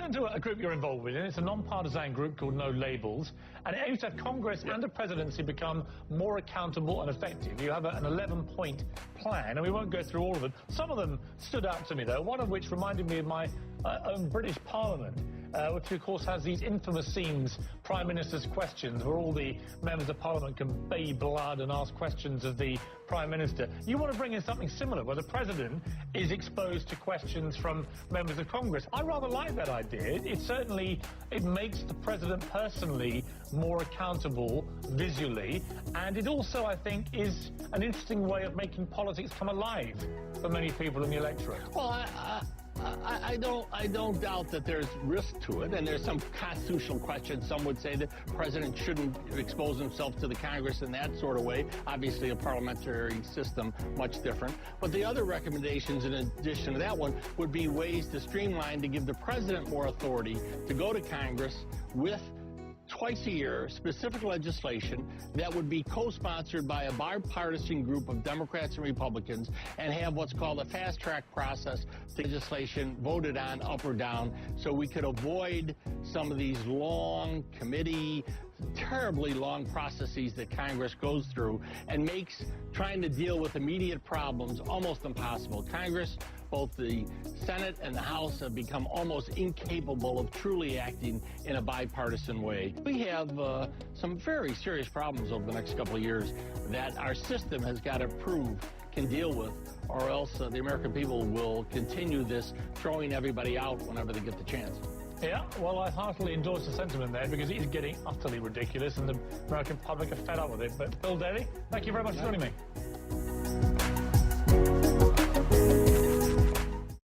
turn to a group you're involved with, and it's a non-partisan group called No Labels, and it aims to have Congress and the presidency become more accountable and effective. You have an 11-point plan, and we won't go through all of them. Some of them stood out to me, though, one of which reminded me of my own British Parliament, which, of course, has these infamous scenes, Prime Minister's questions, where all the members of Parliament can bay blood and ask questions of the Prime Minister. You want to bring in something similar, where the President is exposed to questions from members of Congress. I rather like that idea. It makes the President personally more accountable visually, and it also, I think, is an interesting way of making politics come alive for many people in the electorate. Well, I don't doubt that there's risk to it, and there's some constitutional questions. Some would say the president shouldn't expose himself to the Congress in that sort of way. Obviously, a parliamentary system, much different. But the other recommendations, in addition to that one, would be ways to streamline to give the president more authority to go to Congress with twice a year specific legislation that would be co-sponsored by a bipartisan group of Democrats and Republicans, and have what's called a fast-track process to legislation voted on up or down, so we could avoid some of these long committee, terribly long processes that Congress goes through, and makes trying to deal with immediate problems almost impossible. Congress, both the Senate and the House, have become almost incapable of truly acting in a bipartisan way. We have some very serious problems over the next couple of years that our system has got to prove can deal with, or else the American people will continue this throwing everybody out whenever they get the chance. Yeah, well, I heartily endorse the sentiment there, because it is getting utterly ridiculous and the American public are fed up with it. But Bill Daley, thank you very much for joining me.